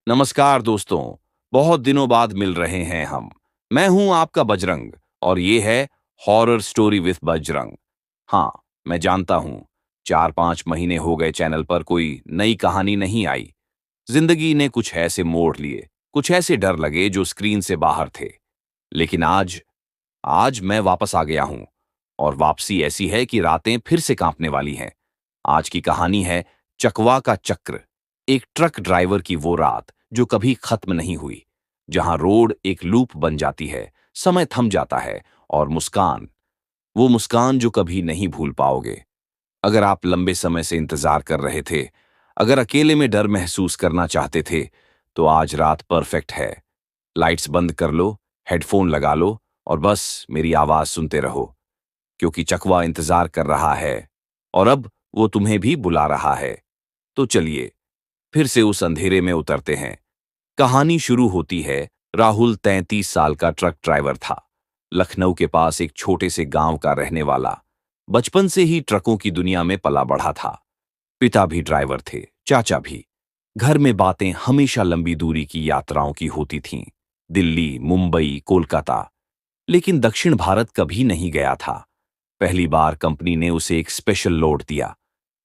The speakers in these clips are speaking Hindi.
नमस्कार दोस्तों। बहुत दिनों बाद मिल रहे हैं हम। मैं हूं आपका बजरंग और ये है हॉरर स्टोरी विथ बजरंग। हाँ, मैं जानता हूं 4-5 महीने हो गए चैनल पर कोई नई कहानी नहीं आई। जिंदगी ने कुछ ऐसे मोड़ लिए, कुछ ऐसे डर लगे जो स्क्रीन से बाहर थे। लेकिन आज आज मैं वापस आ गया हूं और वापसी ऐसी है कि रातें फिर से कांपने वाली हैं। आज की कहानी है चकवा का चक्र। एक ट्रक ड्राइवर की वो रात जो कभी खत्म नहीं हुई, जहां रोड एक लूप बन जाती है, समय थम जाता है और मुस्कान, वो मुस्कान जो कभी नहीं भूल पाओगे। अगर आप लंबे समय से इंतजार कर रहे थे, अगर अकेले में डर महसूस करना चाहते थे, तो आज रात परफेक्ट है। लाइट्स बंद कर लो, हेडफोन लगा लो और बस मेरी आवाज सुनते रहो, क्योंकि चकवा इंतजार कर रहा है और अब वो तुम्हें भी बुला रहा है। तो चलिए फिर से उस अंधेरे में उतरते हैं। कहानी शुरू होती है। राहुल 33 साल का ट्रक ड्राइवर था। लखनऊ के पास एक छोटे से गांव का रहने वाला। बचपन से ही ट्रकों की दुनिया में पला बढ़ा था। पिता भी ड्राइवर थे, चाचा भी। घर में बातें हमेशा लंबी दूरी की यात्राओं की होती थीं। दिल्ली, मुंबई, कोलकाता। लेकिन दक्षिण भारत कभी नहीं गया था। पहली बार कंपनी ने उसे एक स्पेशल लोड दिया।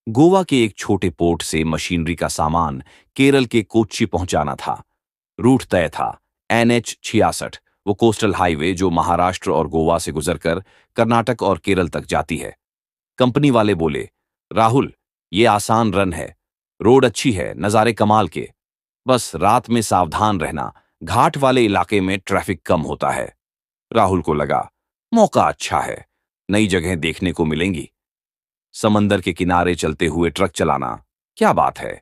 गोवा के एक छोटे पोर्ट से मशीनरी का सामान केरल के कोच्चि पहुंचाना था। रूट तय था, NH 66, वो कोस्टल हाईवे जो महाराष्ट्र और गोवा से गुजरकर कर्नाटक और केरल तक जाती है। कंपनी वाले बोले, राहुल, ये आसान रन है, रोड अच्छी है, नज़ारे कमाल के। बस रात में सावधान रहना, घाट वाले इलाके में ट्रैफिक कम होता है। राहुल को लगा, मौका अच्छा है, नई जगह देखने को मिलेंगी। समंदर के किनारे चलते हुए ट्रक चलाना, क्या बात है।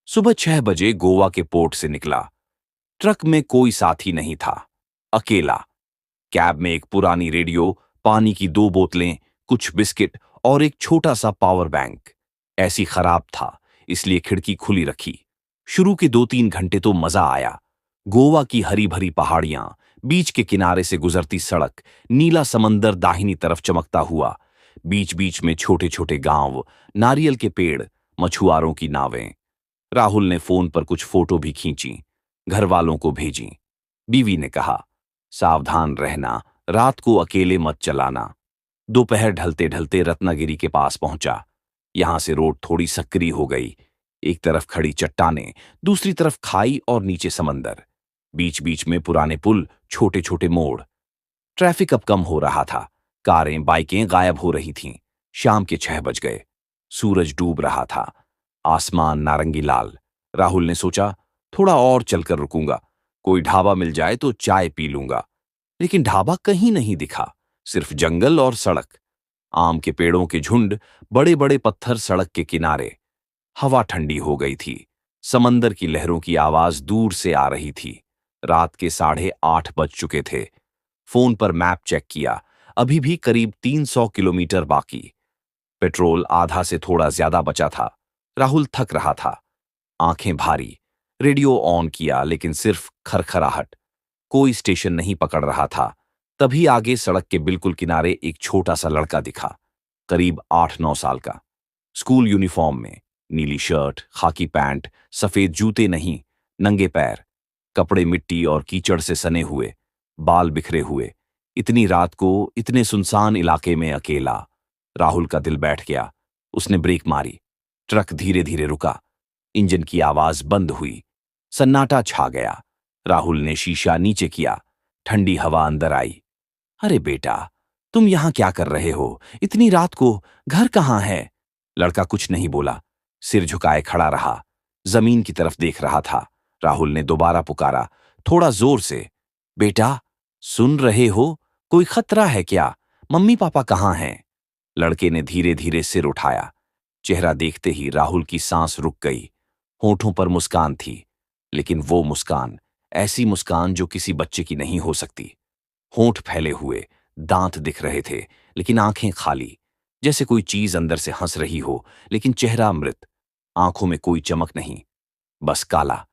सुबह 6 बजे गोवा के पोर्ट से निकला। ट्रक में कोई साथी नहीं था, अकेला। कैब में एक पुरानी रेडियो, पानी की 2 बोतलें, कुछ बिस्किट और एक छोटा सा पावर बैंक। ऐसी खराब था, इसलिए खिड़की खुली रखी। शुरू के 2-3 घंटे तो मजा आया। गोवा की हरी भरी पहाड़ियां, बीच के किनारे से गुजरती सड़क, नीला समंदर दाहिनी तरफ चमकता हुआ, बीच बीच में छोटे छोटे गांव, नारियल के पेड़, मछुआरों की नावें। राहुल ने फोन पर कुछ फोटो भी खींची, घर वालों को भेजी। बीवी ने कहा, सावधान रहना, रात को अकेले मत चलाना। दोपहर ढलते ढलते रत्नागिरी के पास पहुंचा। यहां से रोड थोड़ी सकरी हो गई। एक तरफ खड़ी चट्टानें, दूसरी तरफ खाई और नीचे समंदर। बीच बीच में पुराने पुल, छोटे छोटे मोड़। ट्रैफिक अब कम हो रहा था। कारें, बाइकें गायब हो रही थीं। शाम के 6 बज गए। सूरज डूब रहा था। आसमान नारंगी लाल। राहुल ने सोचा, थोड़ा और चलकर रुकूंगा, कोई ढाबा मिल जाए तो चाय पी लूंगा। लेकिन ढाबा कहीं नहीं दिखा, सिर्फ जंगल और सड़क। आम के पेड़ों के झुंड, बड़े बड़े पत्थर सड़क के किनारे। हवा ठंडी हो गई थी। समंदर की लहरों की आवाज दूर से आ रही थी। रात के 8:30 बज चुके थे। फोन पर मैप चेक किया, अभी भी करीब 300 किलोमीटर बाकी। पेट्रोल आधा से थोड़ा ज्यादा बचा था। राहुल थक रहा था, आंखें भारी। रेडियो ऑन किया, लेकिन सिर्फ खरखराहट। कोई स्टेशन नहीं पकड़ रहा था। तभी आगे सड़क के बिल्कुल किनारे एक छोटा सा लड़का दिखा, करीब 8-9 साल का। स्कूल यूनिफॉर्म में, नीली शर्ट, खाकी पैंट, सफेद जूते नहीं, नंगे पैर। कपड़े मिट्टी और कीचड़ से सने हुए, बाल बिखरे हुए। इतनी रात को, इतने सुनसान इलाके में अकेला। राहुल का दिल बैठ गया। उसने ब्रेक मारी। ट्रक धीरे धीरे रुका। इंजन की आवाज बंद हुई। सन्नाटा छा गया। राहुल ने शीशा नीचे किया। ठंडी हवा अंदर आई। अरे बेटा, तुम यहां क्या कर रहे हो इतनी रात को? घर कहां है? लड़का कुछ नहीं बोला, सिर झुकाए खड़ा रहा। जमीन की तरफ देख रहा था। राहुल ने दोबारा पुकारा, थोड़ा जोर से, बेटा, सुन रहे हो? कोई खतरा है क्या? मम्मी पापा कहां हैं? लड़के ने धीरे धीरे सिर उठाया। चेहरा देखते ही राहुल की सांस रुक गई। होठों पर मुस्कान थी, लेकिन वो मुस्कान, ऐसी मुस्कान जो किसी बच्चे की नहीं हो सकती। होंठ फैले हुए, दांत दिख रहे थे, लेकिन आंखें खाली, जैसे कोई चीज अंदर से हंस रही हो, लेकिन चेहरा मृत। आंखों में कोई चमक नहीं, बस काला।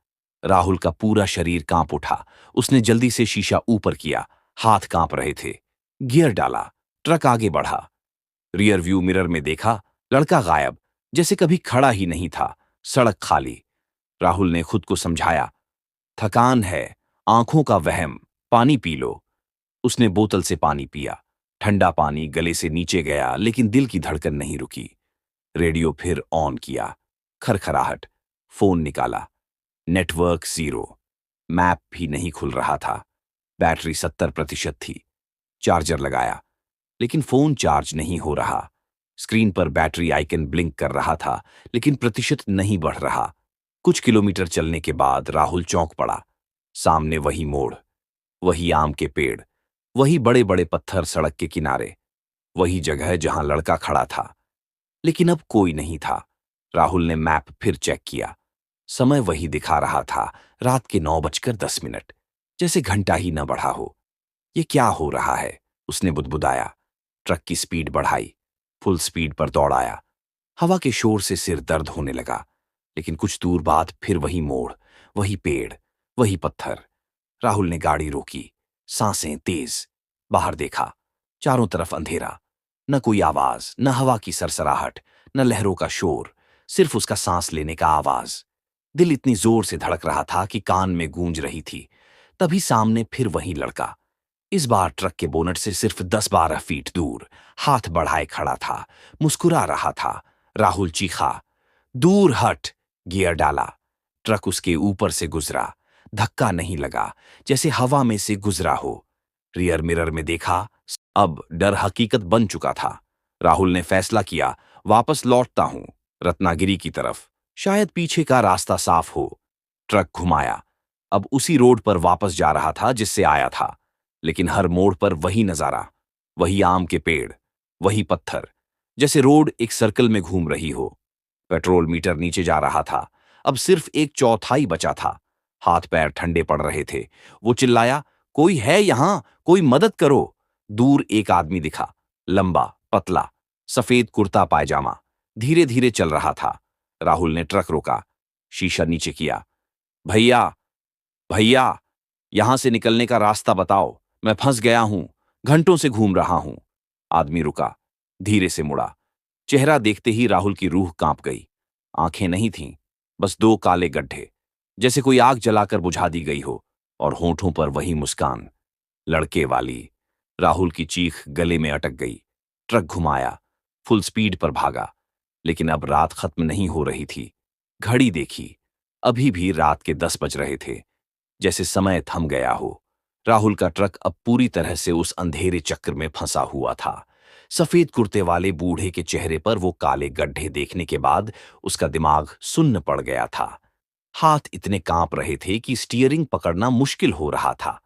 राहुल का पूरा शरीर कांप उठा। उसने जल्दी से शीशा ऊपर किया। हाथ कांप रहे थे। गियर डाला। ट्रक आगे बढ़ा। रियर व्यू मिरर में देखा, लड़का गायब, जैसे कभी खड़ा ही नहीं था। सड़क खाली। राहुल ने खुद को समझाया, थकान है, आंखों का वहम, पानी पी लो। उसने बोतल से पानी पिया। ठंडा पानी गले से नीचे गया, लेकिन दिल की धड़कन नहीं रुकी। रेडियो फिर ऑन किया। खरखराहट। फोन निकाला। Network zero. मैप भी नहीं खुल रहा था। बैटरी 70% थी। चार्जर लगाया, लेकिन फोन चार्ज नहीं हो रहा। स्क्रीन पर बैटरी आइकन ब्लिंक कर रहा था, लेकिन प्रतिशत नहीं बढ़ रहा। कुछ किलोमीटर चलने के बाद राहुल चौंक पड़ा। सामने वही मोड़, वही आम के पेड़, वही बड़े बड़े पत्थर सड़क के किनारे, वही जगह जहां लड़का खड़ा था। लेकिन अब कोई नहीं था। राहुल ने मैप फिर चेक किया। समय वही दिखा रहा था, रात के 9:10। जैसे घंटा ही न बढ़ा हो। ये क्या हो रहा है? उसने बुदबुदाया। ट्रक की स्पीड बढ़ाई। फुल स्पीड पर दौड़ाया। हवा के शोर से सिर दर्द होने लगा। लेकिन कुछ दूर बाद फिर वही मोड़, वही पेड़, वही पत्थर। राहुल ने गाड़ी रोकी। सांसें तेज। बाहर देखा। चारों तरफ अंधेरा। न कोई आवाज, न हवा की सरसराहट, न लहरों का शोर, सिर्फ उसका सांस लेने का आवाज। दिल इतनी जोर से धड़क रहा था कि कान में गूंज रही थी। तभी सामने फिर वही लड़का। इस बार ट्रक के बोनट से सिर्फ 10-12 फीट दूर, हाथ बढ़ाए खड़ा था, मुस्कुरा रहा था। राहुल चीखा, दूर हट। गियर डाला। ट्रक उसके ऊपर से गुजरा। धक्का नहीं लगा, जैसे हवा में से गुजरा हो। रियर मिरर में देखा। अब डर हकीकत बन चुका था। राहुल ने फैसला किया, वापस लौटता हूं, रत्नागिरी की तरफ। शायद पीछे का रास्ता साफ हो। ट्रक घुमाया। अब उसी रोड पर वापस जा रहा था जिससे आया था। लेकिन हर मोड़ पर वही नजारा, वही आम के पेड़, वही पत्थर, जैसे रोड एक सर्कल में घूम रही हो। पेट्रोल मीटर नीचे जा रहा था। अब सिर्फ एक चौथाई बचा था। हाथ पैर ठंडे पड़ रहे थे। वो चिल्लाया, कोई है यहां? कोई मदद करो। दूर एक आदमी दिखा। लंबा, पतला, सफेद कुर्ता पायजामा, धीरे धीरे चल रहा था। राहुल ने ट्रक रोका। शीशा नीचे किया। भैया, भैया, यहां से निकलने का रास्ता बताओ। मैं फंस गया हूं। घंटों से घूम रहा हूं। आदमी रुका। धीरे से मुड़ा। चेहरा देखते ही राहुल की रूह कांप गई। आंखें नहीं थीं, बस दो काले गड्ढे, जैसे कोई आग जलाकर बुझा दी गई हो। और होठों पर वही मुस्कान, लड़के वाली। राहुल की चीख गले में अटक गई। ट्रक घुमाया। फुल स्पीड पर भागा। लेकिन अब रात खत्म नहीं हो रही थी। घड़ी देखी। अभी भी रात के 10 बज रहे थे, जैसे समय थम गया हो। राहुल का ट्रक अब पूरी तरह से उस अंधेरे चक्र में फंसा हुआ था। सफेद कुर्ते वाले बूढ़े के चेहरे पर वो काले गड्ढे देखने के बाद उसका दिमाग सुन्न पड़ गया था। हाथ इतने कांप रहे थे कि स्टीयरिंग पकड़ना मुश्किल हो रहा था।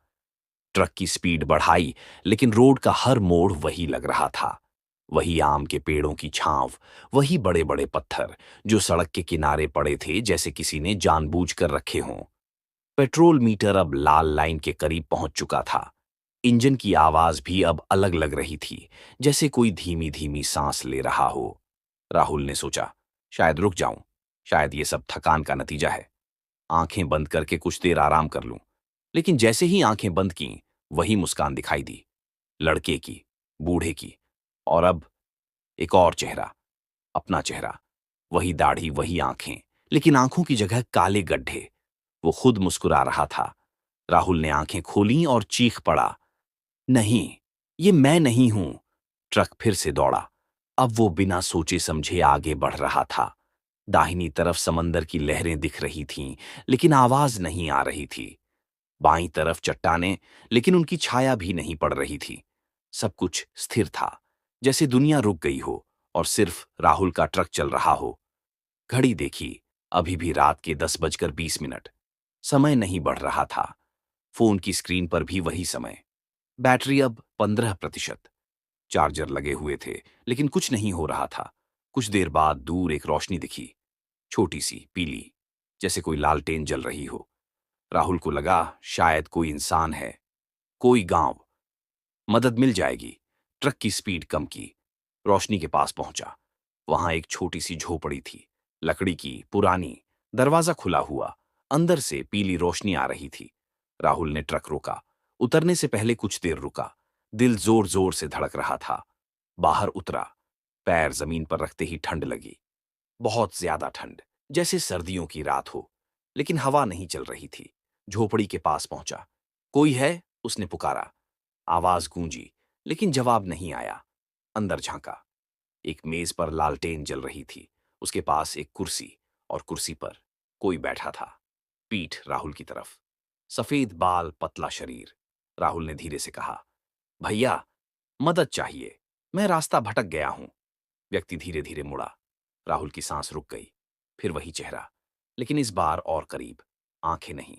ट्रक की स्पीड बढ़ाई, लेकिन रोड का हर मोड़ वही लग रहा था। वही आम के पेड़ों की छांव, वही बड़े बड़े पत्थर जो सड़क के किनारे पड़े थे, जैसे किसी ने जानबूझकर रखे हों। पेट्रोल मीटर अब लाल लाइन के करीब पहुंच चुका था। इंजन की आवाज भी अब अलग लग रही थी, जैसे कोई धीमी धीमी सांस ले रहा हो। राहुल ने सोचा, शायद रुक जाऊं, शायद ये सब थकान का नतीजा है। आंखें बंद करके कुछ देर आराम कर लूं। लेकिन जैसे ही आंखें बंद की, वही मुस्कान दिखाई दी। लड़के की, बूढ़े की, और अब एक और चेहरा, अपना चेहरा। वही दाढ़ी, वही आंखें, लेकिन आंखों की जगह काले गड्ढे। वो खुद मुस्कुरा रहा था। राहुल ने आंखें खोलीं और चीख पड़ा, नहीं, ये मैं नहीं हूं। ट्रक फिर से दौड़ा। अब वो बिना सोचे समझे आगे बढ़ रहा था। दाहिनी तरफ समंदर की लहरें दिख रही थीं, लेकिन आवाज नहीं आ रही थी। बाईं तरफ चट्टानें, लेकिन उनकी छाया भी नहीं पड़ रही थी। सब कुछ स्थिर था, जैसे दुनिया रुक गई हो और सिर्फ राहुल का ट्रक चल रहा हो। घड़ी देखी। अभी भी रात के 10:20। समय नहीं बढ़ रहा था। फोन की स्क्रीन पर भी वही समय। बैटरी अब 15%। चार्जर लगे हुए थे, लेकिन कुछ नहीं हो रहा था। कुछ देर बाद दूर एक रोशनी दिखी, छोटी सी, पीली, जैसे कोई लालटेन जल रही हो। राहुल को लगा शायद कोई इंसान है, कोई गांव। मदद मिल जाएगी। ट्रक की स्पीड कम की। रोशनी के पास पहुंचा। वहां एक छोटी सी झोपड़ी थी, लकड़ी की, पुरानी। दरवाजा खुला हुआ। अंदर से पीली रोशनी आ रही थी। राहुल ने ट्रक रोका। उतरने से पहले कुछ देर रुका। दिल जोर जोर से धड़क रहा था। बाहर उतरा। पैर जमीन पर रखते ही ठंड लगी। बहुत ज्यादा ठंड, जैसे सर्दियों की रात हो। लेकिन हवा नहीं चल रही थी। झोपड़ी के पास पहुंचा। कोई है? उसने पुकारा। आवाज गूंजी, लेकिन जवाब नहीं आया। अंदर झांका। एक मेज पर लालटेन जल रही थी। उसके पास एक कुर्सी, और कुर्सी पर कोई बैठा था, पीठ राहुल की तरफ। सफेद बाल, पतला शरीर। राहुल ने धीरे से कहा, भैया, मदद चाहिए, मैं रास्ता भटक गया हूं। व्यक्ति धीरे धीरे मुड़ा। राहुल की सांस रुक गई। फिर वही चेहरा, लेकिन इस बार और करीब। आंखें नहीं,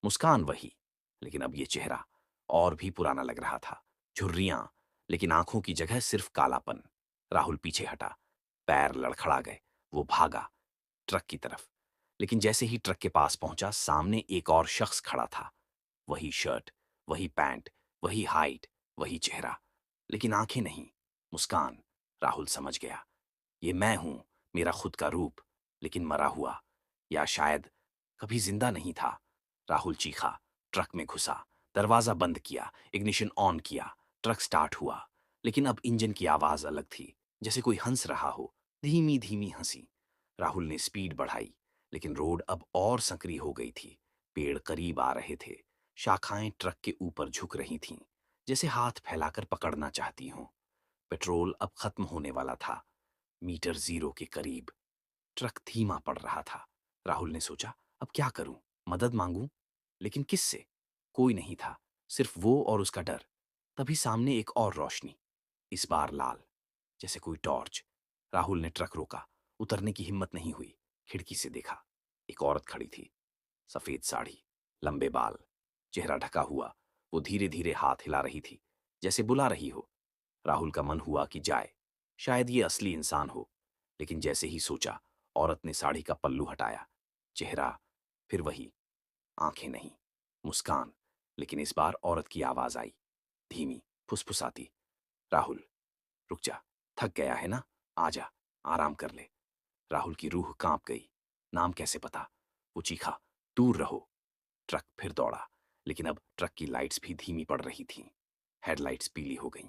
मुस्कान वही, लेकिन अब ये चेहरा और भी पुराना लग रहा था। झुर्रियां, लेकिन आंखों की जगह सिर्फ कालापन। राहुल पीछे हटा। पैर लड़खड़ा गए। वो भागा ट्रक की तरफ। लेकिन जैसे ही ट्रक के पास पहुंचा, सामने एक और शख्स खड़ा था। वही शर्ट, वही पैंट, वही हाइट, वही चेहरा, लेकिन आंखें नहीं, मुस्कान। राहुल समझ गया, ये मैं हूं, मेरा खुद का रूप, लेकिन मरा हुआ, या शायद कभी जिंदा नहीं था। राहुल चीखा। ट्रक में घुसा। दरवाजा बंद किया। इग्निशन ऑन किया। ट्रक स्टार्ट हुआ, लेकिन अब इंजन की आवाज अलग थी, जैसे कोई हंस रहा हो, धीमी धीमी हंसी। राहुल ने स्पीड बढ़ाई, लेकिन रोड अब और संकरी हो गई थी। पेड़ करीब आ रहे थे। शाखाएं ट्रक के ऊपर झुक रही थीं, जैसे हाथ फैलाकर पकड़ना चाहती हों। पेट्रोल अब खत्म होने वाला था। मीटर जीरो के करीब। ट्रक धीमा पड़ रहा था। राहुल ने सोचा, अब क्या करूं? मदद मांगूं? लेकिन किससे? कोई नहीं था, सिर्फ वो और उसका डर। तभी सामने एक और रोशनी, इस बार लाल, जैसे कोई टॉर्च। राहुल ने ट्रक रोका। उतरने की हिम्मत नहीं हुई। खिड़की से देखा, एक औरत खड़ी थी। सफेद साड़ी, लंबे बाल, चेहरा ढका हुआ। वो धीरे धीरे हाथ हिला रही थी, जैसे बुला रही हो। राहुल का मन हुआ कि जाए, शायद ये असली इंसान हो। लेकिन जैसे ही सोचा, औरत ने साड़ी का पल्लू हटाया। चेहरा फिर वही, आंखें नहीं, मुस्कान। लेकिन इस बार औरत की आवाज आई, धीमी, फुसफुसाती। राहुल, रुक जा, थक गया है ना? आजा, आराम कर ले। राहुल की रूह कांप गई। नाम कैसे पता? वो चीखा, दूर रहो। ट्रक फिर दौड़ा, लेकिन अब ट्रक की लाइट्स भी धीमी पड़ रही थीं। हेडलाइट्स पीली हो गईं,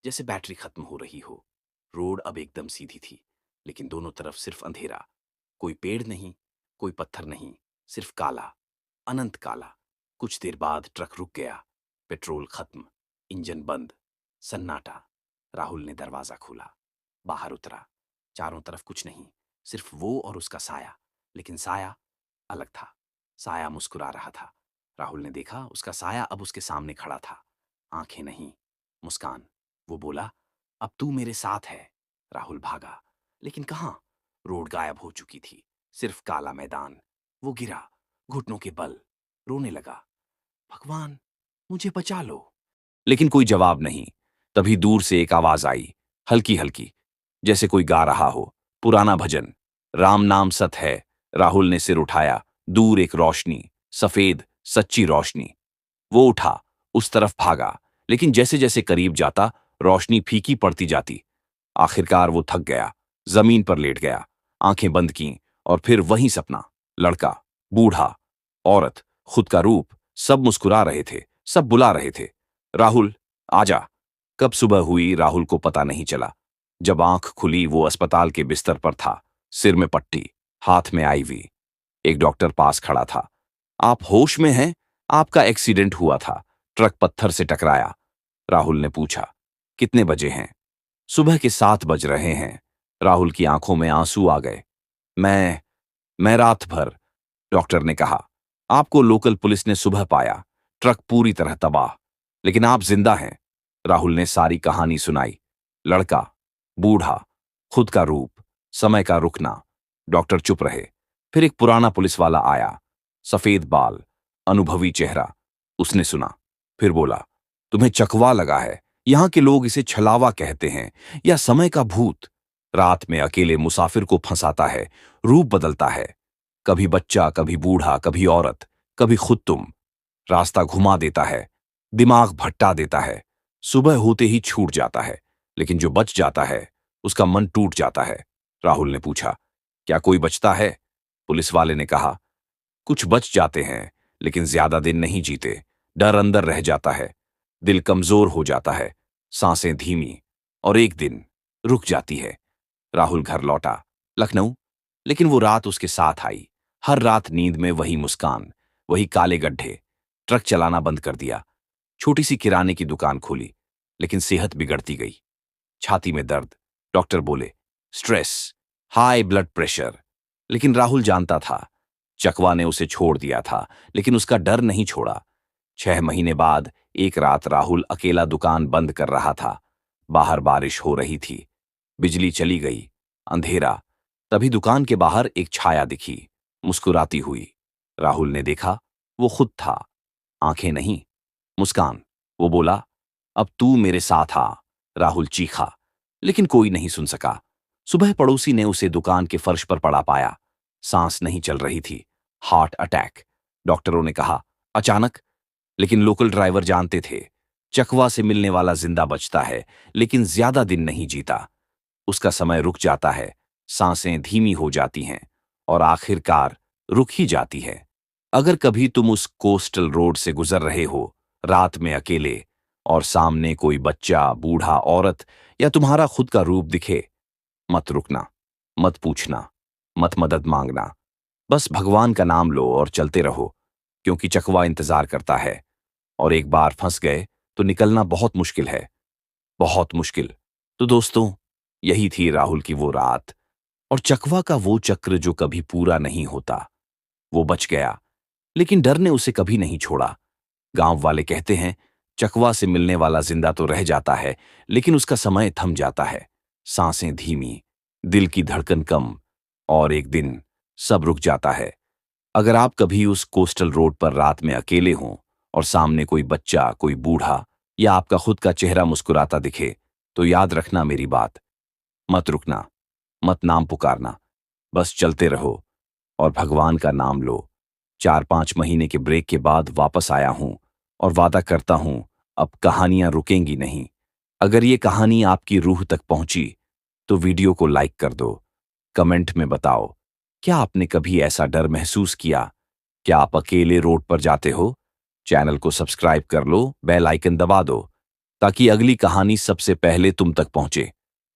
जैसे बैटरी खत्म हो रही हो। रोड अब एकदम सीधी थी, लेकिन दोनों तरफ सिर्फ अंधेरा। कोई पेड़ नहीं, कोई पत्थर नहीं, सिर्फ काला, अनंत काला। कुछ देर बाद ट्रक रुक गया। पेट्रोल खत्म, इंजन बंद, सन्नाटा। राहुल ने दरवाजा खोला, बाहर उतरा। चारों तरफ कुछ नहीं, सिर्फ वो और उसका साया। लेकिन साया अलग था। साया मुस्कुरा रहा था। राहुल ने देखा, उसका साया अब उसके सामने खड़ा था। आंखें नहीं, मुस्कान। वो बोला, अब तू मेरे साथ है। राहुल भागा, लेकिन कहाँ? रोड गायब हो चुकी थी, सिर्फ काला मैदान। वो गिरा, घुटनों के बल, रोने लगा, भगवान, मुझे बचा लो। लेकिन कोई जवाब नहीं। तभी दूर से एक आवाज आई, हल्की हल्की, जैसे कोई गा रहा हो, पुराना भजन, राम नाम सत है। राहुल ने सिर उठाया। दूर एक रोशनी, सफेद, सच्ची रोशनी। वो उठा, उस तरफ भागा, लेकिन जैसे जैसे करीब जाता, रोशनी फीकी पड़ती जाती। आखिरकार वो थक गया, जमीन पर लेट गया, आंखें बंद कीं, और फिर वही सपना। लड़का, बूढ़ा, औरत, खुद का रूप, सब मुस्कुरा रहे थे, सब बुला रहे थे, राहुल, आजा। कब सुबह हुई, राहुल को पता नहीं चला। जब आंख खुली, वो अस्पताल के बिस्तर पर था, सिर में पट्टी, हाथ में आईवी। एक डॉक्टर पास खड़ा था। आप होश में हैं? आपका एक्सीडेंट हुआ था, ट्रक पत्थर से टकराया। राहुल ने पूछा, कितने बजे हैं? सुबह के 7 बज रहे हैं। राहुल की आंखों में आंसू आ गए। मैं रात भर, डॉक्टर ने कहा। आपको लोकल पुलिस ने सुबह पाया, ट्रक पूरी तरह तबाह, लेकिन आप जिंदा हैं। राहुल ने सारी कहानी सुनाई। लड़का, बूढ़ा, खुद का रूप, समय का रुकना। डॉक्टर चुप रहे। फिर एक पुराना पुलिस वाला आया, सफेद बाल, अनुभवी चेहरा। उसने सुना, फिर बोला, तुम्हें चकवा लगा है। यहां के लोग इसे छलावा कहते हैं, या समय का भूत। रात में अकेले मुसाफिर को फंसाता है, रूप बदलता है, कभी बच्चा, कभी बूढ़ा, कभी औरत, कभी खुद तुम। रास्ता घुमा देता है, दिमाग भटका देता है, सुबह होते ही छूट जाता है, लेकिन जो बच जाता है, उसका मन टूट जाता है। राहुल ने पूछा, क्या कोई बचता है? पुलिस वाले ने कहा, कुछ बच जाते हैं, लेकिन ज्यादा दिन नहीं जीते। डर अंदर रह जाता है, दिल कमजोर हो जाता है, सांसें धीमी, और एक दिन रुक जाती है। राहुल घर लौटा, लखनऊ। लेकिन वो रात उसके साथ आई, हर रात नींद में वही मुस्कान, वही काले गड्ढे। ट्रक चलाना बंद कर दिया। छोटी सी किराने की दुकान खोली, लेकिन सेहत बिगड़ती गई। छाती में दर्द। डॉक्टर बोले स्ट्रेस, हाई ब्लड प्रेशर। लेकिन राहुल जानता था, चकवा ने उसे छोड़ दिया था, लेकिन उसका डर नहीं छोड़ा। 6 महीने बाद एक रात राहुल अकेला दुकान बंद कर रहा था। बाहर बारिश हो रही थी। बिजली चली गई। अंधेरा। तभी दुकान के बाहर एक छाया दिखी, मुस्कुराती हुई। राहुल ने देखा, वो खुद था। आंखें नहीं, मुस्कान। वो बोला, अब तू मेरे साथ आ। राहुल चीखा, लेकिन कोई नहीं सुन सका। सुबह पड़ोसी ने उसे दुकान के फर्श पर पड़ा पाया। सांस नहीं चल रही थी। Heart attack. डॉक्टरों ने कहा अचानक, लेकिन लोकल ड्राइवर जानते थे, चकवा से मिलने वाला जिंदा बचता है, लेकिन ज्यादा दिन नहीं जीता। उसका समय रुक जाता है, सांसें धीमी हो जाती हैं और आखिरकार रुक ही जाती है। अगर कभी तुम उस कोस्टल रोड से गुजर रहे हो, रात में अकेले, और सामने कोई बच्चा, बूढ़ा, औरत या तुम्हारा खुद का रूप दिखे, मत रुकना, मत पूछना, मत मदद मांगना। बस भगवान का नाम लो और चलते रहो, क्योंकि चकवा इंतजार करता है। और एक बार फंस गए तो निकलना बहुत मुश्किल है, बहुत मुश्किल। तो दोस्तों, यही थी राहुल की वो रात और चकवा का वो चक्र जो कभी पूरा नहीं होता। वो बच गया, लेकिन डर ने उसे कभी नहीं छोड़ा। गांव वाले कहते हैं, चकवा से मिलने वाला जिंदा तो रह जाता है, लेकिन उसका समय थम जाता है। सांसें धीमी, दिल की धड़कन कम, और एक दिन सब रुक जाता है। अगर आप कभी उस कोस्टल रोड पर रात में अकेले हों और सामने कोई बच्चा, कोई बूढ़ा या आपका खुद का चेहरा मुस्कुराता दिखे, तो याद रखना मेरी बात। मत रुकना, मत नाम पुकारना, बस चलते रहो और भगवान का नाम लो। 4-5 महीने के ब्रेक के बाद वापस आया हूं और वादा करता हूं, अब कहानियां रुकेंगी नहीं। अगर ये कहानी आपकी रूह तक पहुंची तो वीडियो को लाइक कर दो। कमेंट में बताओ, क्या आपने कभी ऐसा डर महसूस किया? क्या आप अकेले रोड पर जाते हो? चैनल को सब्सक्राइब कर लो, बेल आइकन दबा दो, ताकि अगली कहानी सबसे पहले तुम तक पहुंचे।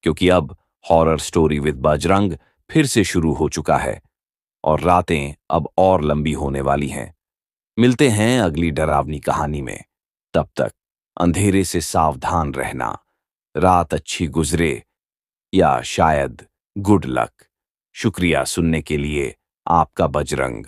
क्योंकि अब हॉरर स्टोरी विद बजरंग फिर से शुरू हो चुका है और रातें अब और लंबी होने वाली हैं। मिलते हैं अगली डरावनी कहानी में। तब तक अंधेरे से सावधान रहना। रात अच्छी गुजरे, या शायद गुड लक। शुक्रिया सुनने के लिए। आपका बजरंग।